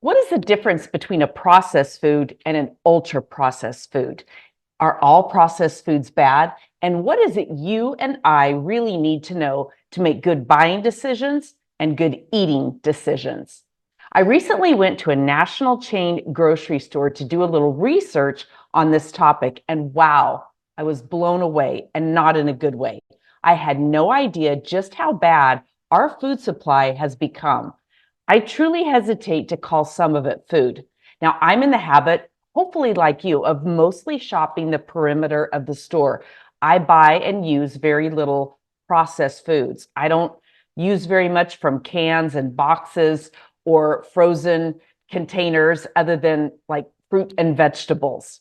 What is the difference between a processed food and an ultra processed food? Are all processed foods bad? And what is it you and I really need to know to make good buying decisions and good eating decisions? I recently went to a national chain grocery store to do a little research on this topic, and wow, I was blown away, and not in a good way. I had no idea just how bad our food supply has become. I truly hesitate to call some of it food. Now, I'm in the habit, hopefully like you, of mostly shopping the perimeter of the store. I buy and use very little processed foods. I don't use very much from cans and boxes or frozen containers other than like fruit and vegetables.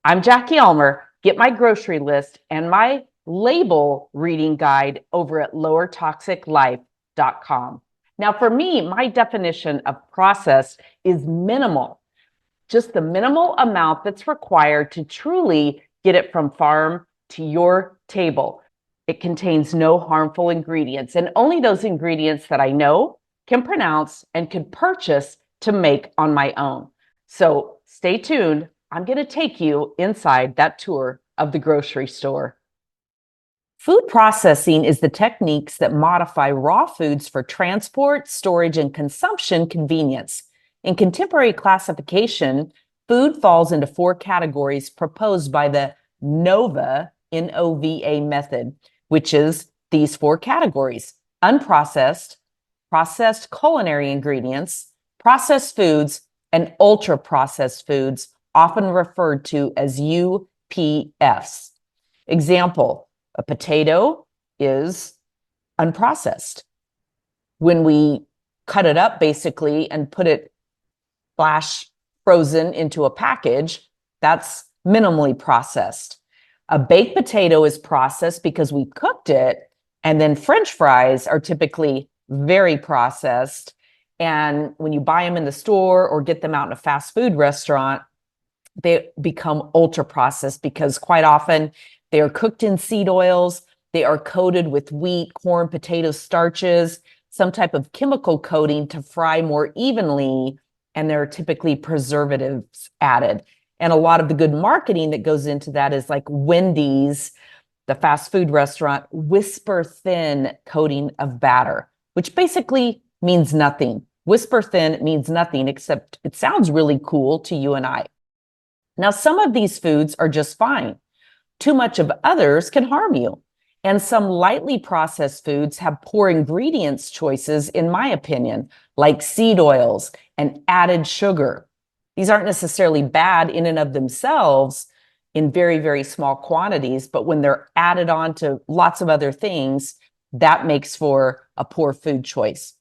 I'm Jackie Ulmer. Get my grocery list and my label reading guide over at lowertoxiclife.com. Now, for me, my definition of processed is minimal, just the minimal amount that's required to truly get it from farm to your table. It contains no harmful ingredients, and only those ingredients that I know, can pronounce, and can purchase to make on my own. So stay tuned. I'm going to take you inside that tour of the grocery store. Food processing is the techniques that modify raw foods for transport, storage, and consumption convenience. In contemporary classification, food falls into four categories proposed by the NOVA, N-O-V-A method, which is these four categories: unprocessed, processed culinary ingredients, processed foods, and ultra-processed foods, often referred to as UPFs. Example: a potato is unprocessed. When we cut it up basically and put it flash frozen into a package, that's minimally processed. A baked potato is processed because we cooked it, and then French fries are typically very processed. And when you buy them in the store or get them out in a fast food restaurant, they become ultra processed because quite often they are cooked in seed oils. They are coated with wheat, corn, potato starches, some type of chemical coating to fry more evenly, and there are typically preservatives added. And a lot of the good marketing that goes into that is like Wendy's, the fast food restaurant, whisper thin coating of batter, which basically means nothing. Whisper thin means nothing, except it sounds really cool to you and I. Now, some of these foods are just fine. Too much of others can harm you. And some lightly processed foods have poor ingredients choices, in my opinion, like seed oils and added sugar. These aren't necessarily bad in and of themselves in very, very small quantities, but when they're added on to lots of other things, that makes for a poor food choice.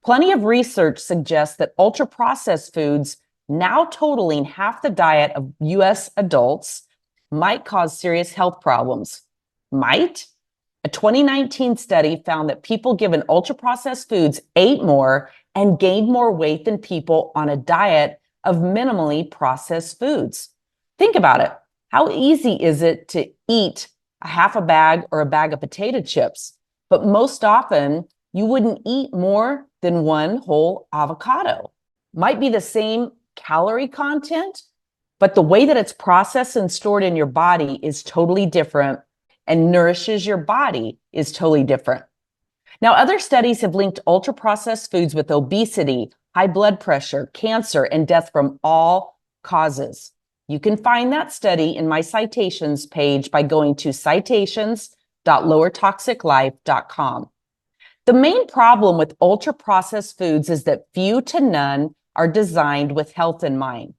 Plenty of research suggests that ultra-processed foods, now totaling half the diet of US adults, might cause serious health problems. Might? A 2019 study found that people given ultra-processed foods ate more and gained more weight than people on a diet of minimally processed foods. Think about it. How easy is it to eat a half a bag or a bag of potato chips? But most often, you wouldn't eat more than one whole avocado. Might be the same calorie content, but the way that it's processed and stored in your body is totally different, and nourishes your body is totally different. Now, other studies have linked ultra-processed foods with obesity, high blood pressure, cancer, and death from all causes. You can find that study in my citations page by going to citations.lowertoxiclife.com. The main problem with ultra-processed foods is that few to none are designed with health in mind.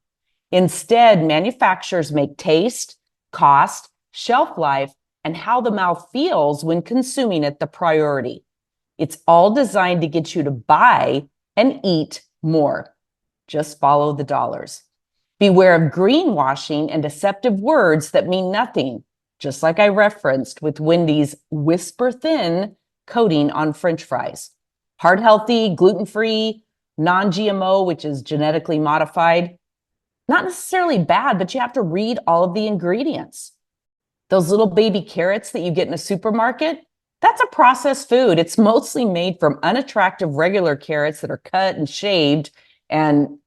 Instead, manufacturers make taste, cost, shelf life, and how the mouth feels when consuming it the priority. It's all designed to get you to buy and eat more. Just follow the dollars. Beware of greenwashing and deceptive words that mean nothing, just like I referenced with Wendy's whisper thin coating on French fries. Heart healthy, gluten-free, non-GMO, which is genetically modified. Not necessarily bad, but you have to read all of the ingredients. Those little baby carrots that you get in a supermarket, that's a processed food. It's mostly made from unattractive regular carrots that are cut and shaved and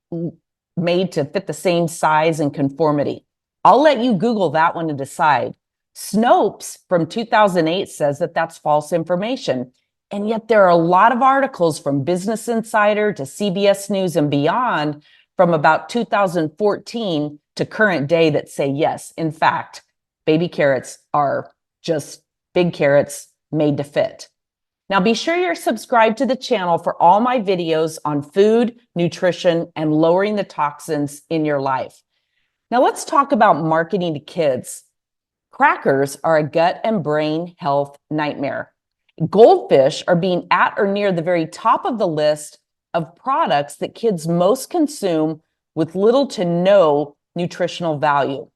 made to fit the same size and conformity. I'll let you Google that one and decide. Snopes from 2008 says that that's false information. And yet there are a lot of articles from Business Insider to CBS News and beyond from about 2014 to current day that say, yes, in fact, baby carrots are just big carrots made to fit. Now be sure you're subscribed to the channel for all my videos on food, nutrition, and lowering the toxins in your life. Now let's talk about marketing to kids. Crackers are a gut and brain health nightmare. Goldfish are being at or near the very top of the list of products that kids most consume with little to no nutritional value.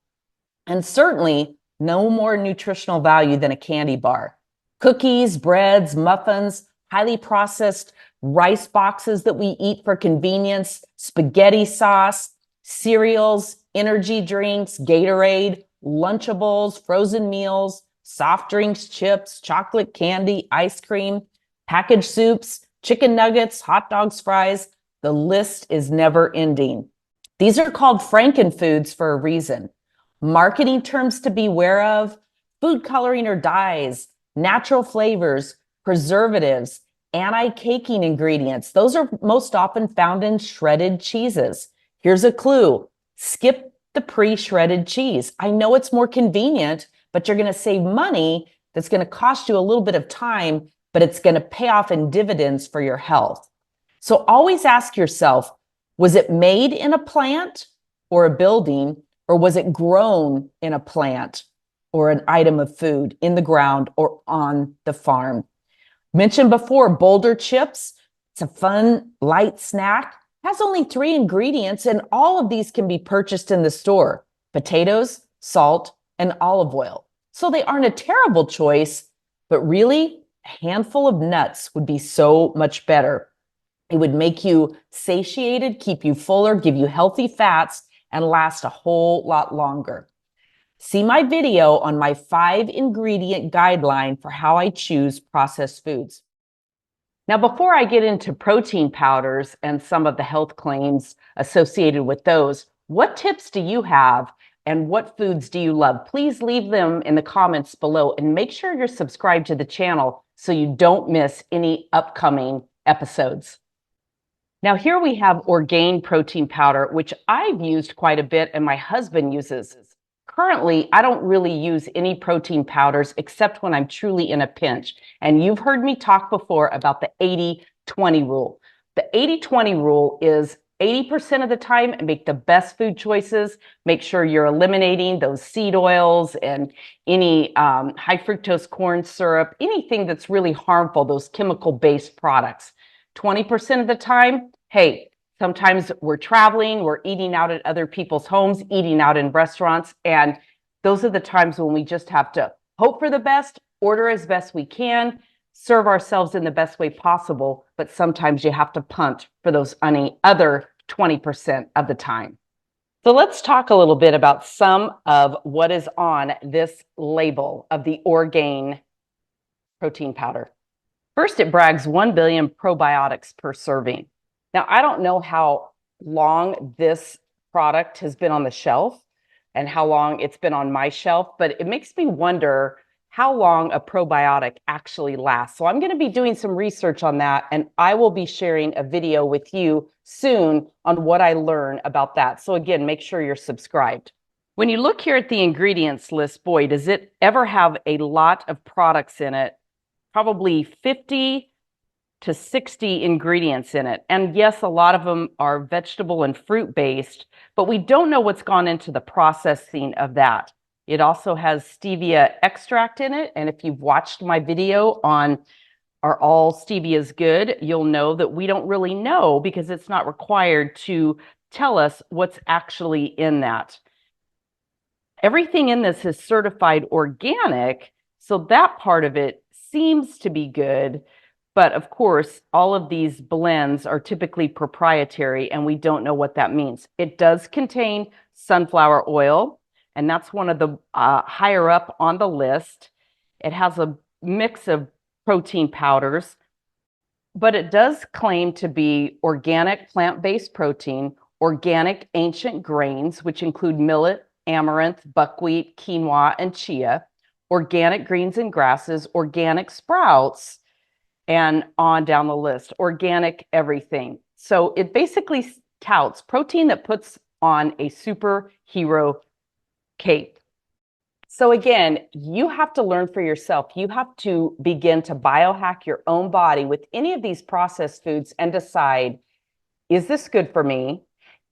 And certainly no more nutritional value than a candy bar. Cookies, breads, muffins, highly processed rice boxes that we eat for convenience, spaghetti sauce, cereals, energy drinks, Gatorade, Lunchables, frozen meals, soft drinks, chips, chocolate candy, ice cream, packaged soups, chicken nuggets, hot dogs, fries. The list is never ending. These are called frankenfoods for a reason. Marketing terms to be aware of: food coloring or dyes, natural flavors, preservatives, anti-caking ingredients. Those are most often found in shredded cheeses. Here's a clue: skip the pre-shredded cheese. I know it's more convenient, but you're going to save money that's going to cost you a little bit of time, but it's going to pay off in dividends for your health. So always ask yourself, was it made in a plant or a building, or was it grown in a plant or an item of food in the ground or on the farm? Mentioned before, Boulder chips. It's a fun, light snack. Has only 3 ingredients, and all of these can be purchased in the store: potatoes, salt, and olive oil. So they aren't a terrible choice, but really, a handful of nuts would be so much better. It would make you satiated, keep you fuller, give you healthy fats, and last a whole lot longer. See my video on my 5-ingredient guideline for how I choose processed foods. Now, before I get into protein powders and some of the health claims associated with those, what tips do you have and what foods do you love? Please leave them in the comments below and make sure you're subscribed to the channel so you don't miss any upcoming episodes. Now, here we have Orgain protein powder, which I've used quite a bit and my husband uses. Currently, I don't really use any protein powders except when I'm truly in a pinch. And you've heard me talk before about the 80-20 rule. The 80-20 rule is 80% of the time make the best food choices. Make sure you're eliminating those seed oils and any high fructose corn syrup, anything that's really harmful, those chemical-based products. 20% of the time, hey, sometimes we're traveling, we're eating out at other people's homes, eating out in restaurants, and those are the times when we just have to hope for the best, order as best we can, serve ourselves in the best way possible, but sometimes you have to punt for those other 20% of the time. So let's talk a little bit about some of what is on this label of the Orgain protein powder. First, it brags 1 billion probiotics per serving. Now, I don't know how long this product has been on the shelf and how long it's been on my shelf, but it makes me wonder how long a probiotic actually lasts. So I'm going to be doing some research on that, and I will be sharing a video with you soon on what I learn about that. So again, make sure you're subscribed. When you look here at the ingredients list, boy, does it ever have a lot of products in it. Probably 50 to 60 ingredients in it. And yes, a lot of them are vegetable and fruit based, but we don't know what's gone into the processing of that. It also has stevia extract in it. And if you've watched my video on Are All Stevias Good, you'll know that we don't really know because it's not required to tell us what's actually in that. Everything in this is certified organic, so that part of it seems to be good. But of course, all of these blends are typically proprietary, and we don't know what that means. It does contain sunflower oil, and that's one of the higher up on the list. It has a mix of protein powders, but it does claim to be organic plant-based protein, organic ancient grains, which include millet, amaranth, buckwheat, quinoa, and chia, organic greens and grasses, organic sprouts, and on down the list, organic everything. So it basically touts protein that puts on a superhero cape. So again, you have to learn for yourself. You have to begin to biohack your own body with any of these processed foods and decide, is this good for me?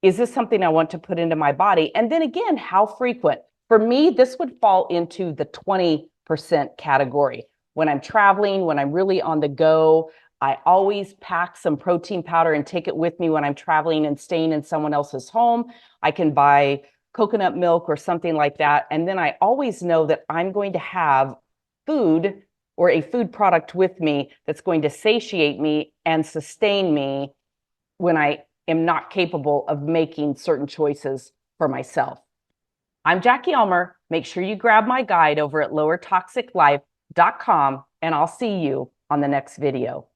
Is this something I want to put into my body? And then again, how frequent? For me, this would fall into the 20% category. When I'm traveling, when I'm really on the go, I always pack some protein powder and take it with me when I'm traveling and staying in someone else's home. I can buy coconut milk or something like that. And then I always know that I'm going to have food or a food product with me that's going to satiate me and sustain me when I am not capable of making certain choices for myself. I'm Jackie Elmer. Make sure you grab my guide over at lowertoxiclife.com, and I'll see you on the next video.